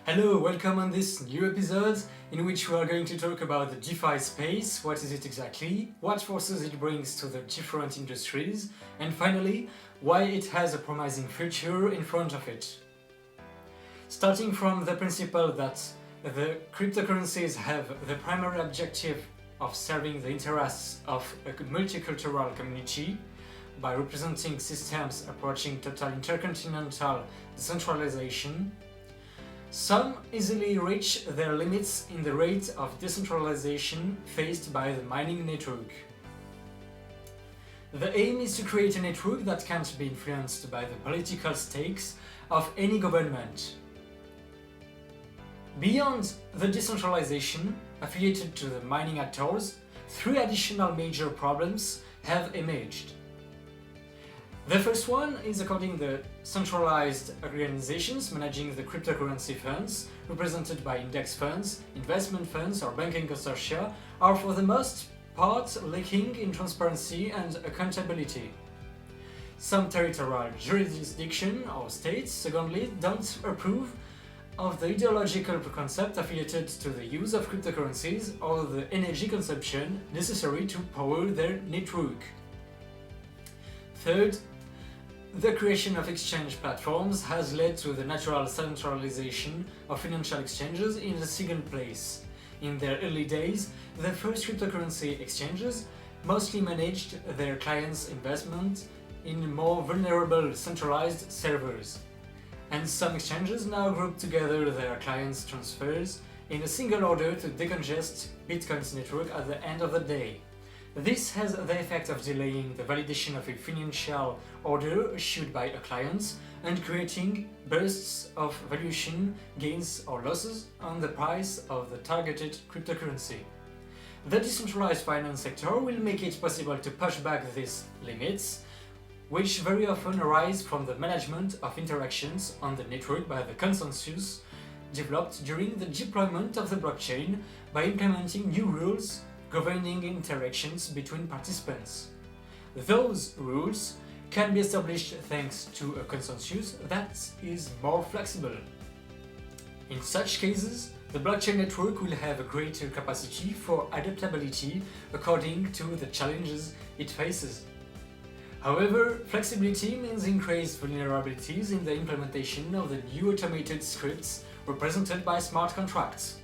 Hello, welcome on this new episode in which we are going to talk about the DeFi space, what is it exactly, what forces it brings to the different industries, and finally, why it has a promising future in front of it. Starting from the principle that the cryptocurrencies have the primary objective of serving the interests of a multicultural community by representing systems approaching total intercontinental decentralization, some easily reach their limits in the rate of decentralization faced by the mining network. The aim is to create a network that can't be influenced by the political stakes of any government. Beyond the decentralization affiliated to the mining actors, three additional major problems have emerged. The first one is according to the centralized organizations managing the cryptocurrency funds, represented by index funds, investment funds or banking consortia, are for the most part lacking in transparency and accountability. Some territorial jurisdiction or states, secondly, don't approve of the ideological concept affiliated to the use of cryptocurrencies or the energy consumption necessary to power their network. Third, the creation of exchange platforms has led to the natural centralization of financial exchanges in a single place. In their early days, the first cryptocurrency exchanges mostly managed their clients' investment in more vulnerable centralized servers. And some exchanges now group together their clients' transfers in a single order to decongest Bitcoin's network at the end of the day. This has the effect of delaying the validation of a financial order issued by a client and creating bursts of valuation gains or losses on the price of the targeted cryptocurrency. The decentralized finance sector will make it possible to push back these limits, which very often arise from the management of interactions on the network by the consensus developed during the deployment of the blockchain by implementing new rules governing interactions between participants. Those rules can be established thanks to a consensus that is more flexible. In such cases, the blockchain network will have a greater capacity for adaptability according to the challenges it faces. However, flexibility means increased vulnerabilities in the implementation of the new automated scripts represented by smart contracts.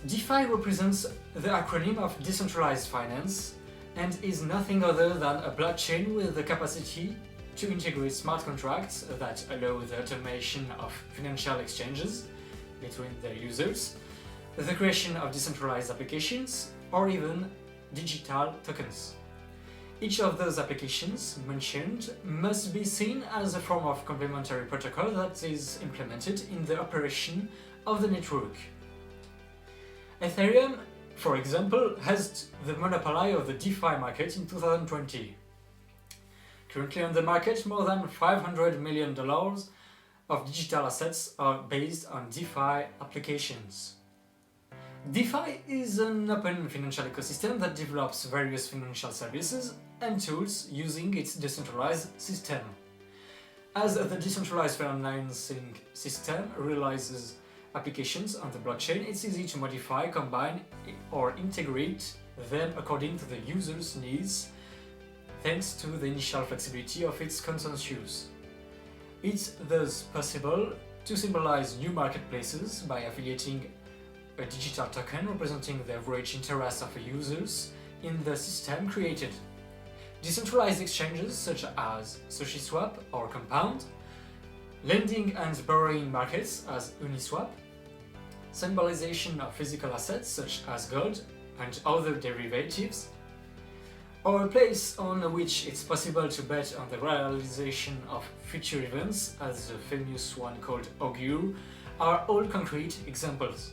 DeFi represents the acronym of decentralized finance and is nothing other than a blockchain with the capacity to integrate smart contracts that allow the automation of financial exchanges between their users, the creation of decentralized applications, or even digital tokens. Each of those applications mentioned must be seen as a form of complementary protocol that is implemented in the operation of the network. Ethereum, for example, has the monopoly of the DeFi market in 2020. Currently on the market, more than $500 million of digital assets are based on DeFi applications. DeFi is an open financial ecosystem that develops various financial services and tools using its decentralized system. As the decentralized financing system realizes applications on the blockchain, it's easy to modify, combine, or integrate them according to the user's needs, thanks to the initial flexibility of its consensus. It's thus possible to symbolize new marketplaces by affiliating a digital token representing the average interest of users in the system created. Decentralized exchanges such as SushiSwap or Compound, lending and borrowing markets as Uniswap, symbolization of physical assets such as gold and other derivatives, or a place on which it's possible to bet on the realization of future events, as the famous one called Augur, are all concrete examples.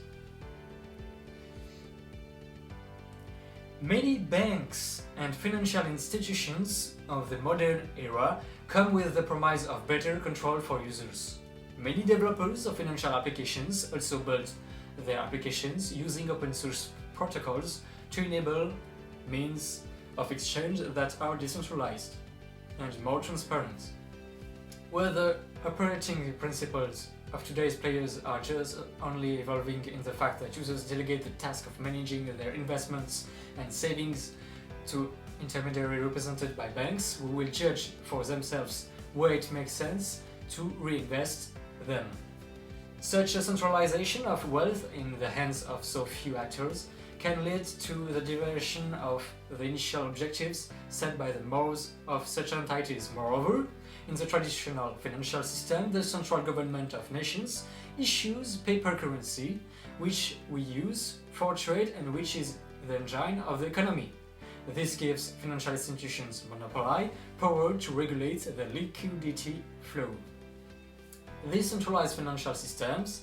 Many banks and financial institutions of the modern era come with the promise of better control for users. Many developers of financial applications also build their applications using open source protocols to enable means of exchange that are decentralized and more transparent. Where the operating principles of today's players are just only evolving in the fact that users delegate the task of managing their investments and savings to intermediaries represented by banks who will judge for themselves where it makes sense to reinvest them. Such a centralization of wealth in the hands of so few actors can lead to the diversion of the initial objectives set by the mores of such entities. Moreover, in the traditional financial system, the central government of nations issues paper currency, which we use for trade and which is the engine of the economy. This gives financial institutions monopoly power to regulate the liquidity flow. These centralized financial systems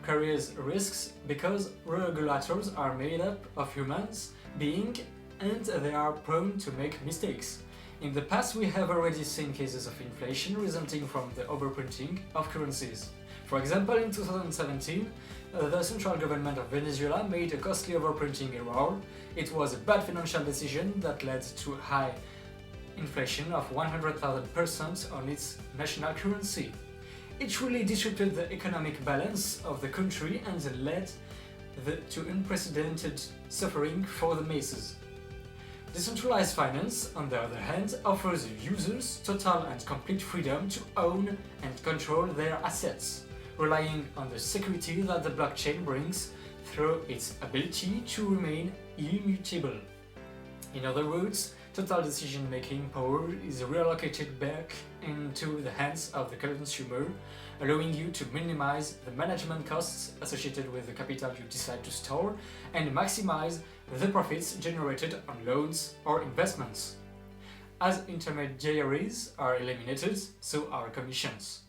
carries risks because regulators are made up of humans beings and they are prone to make mistakes. In the past, we have already seen cases of inflation resulting from the overprinting of currencies. For example, in 2017, the central government of Venezuela made a costly overprinting error. It was a bad financial decision that led to high inflation of 100,000% on its national currency. It truly disrupted the economic balance of the country and led to unprecedented suffering for the masses. Decentralized finance, on the other hand, offers users total and complete freedom to own and control their assets, relying on the security that the blockchain brings through its ability to remain immutable. In other words, total decision-making power is reallocated back into the hands of the consumer, allowing you to minimize the management costs associated with the capital you decide to store and maximize the profits generated on loans or investments. As intermediaries are eliminated, so are commissions.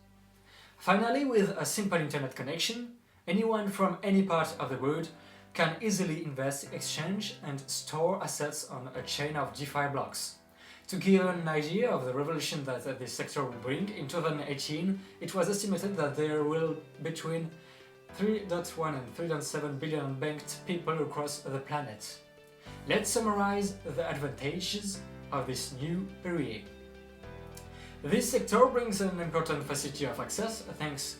Finally, with a simple internet connection, anyone from any part of the world can easily invest, exchange, and store assets on a chain of DeFi blocks. To give an idea of the revolution that this sector will bring, in 2018 it was estimated that there will be between 3.1 and 3.7 billion banked people across the planet. Let's summarize the advantages of this new area. This sector brings an important facility of access thanks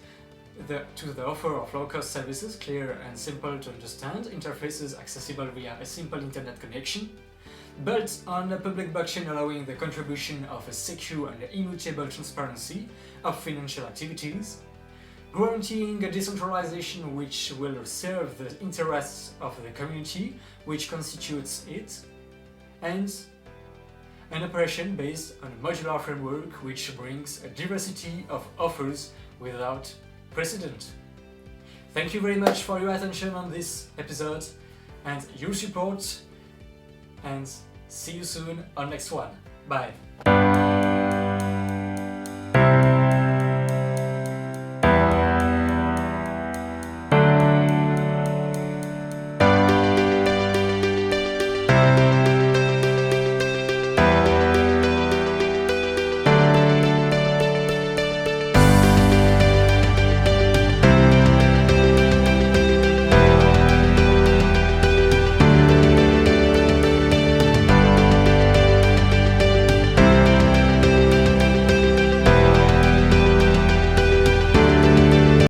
to the offer of low-cost services, clear and simple to understand, interfaces accessible via a simple internet connection, built on a public blockchain allowing the contribution of a secure and immutable transparency of financial activities, guaranteeing a decentralization which will serve the interests of the community which constitutes it, and an operation based on a modular framework which brings a diversity of offers without precedent. Thank you very much for your attention on this episode and your support, and see you soon on next one. Bye.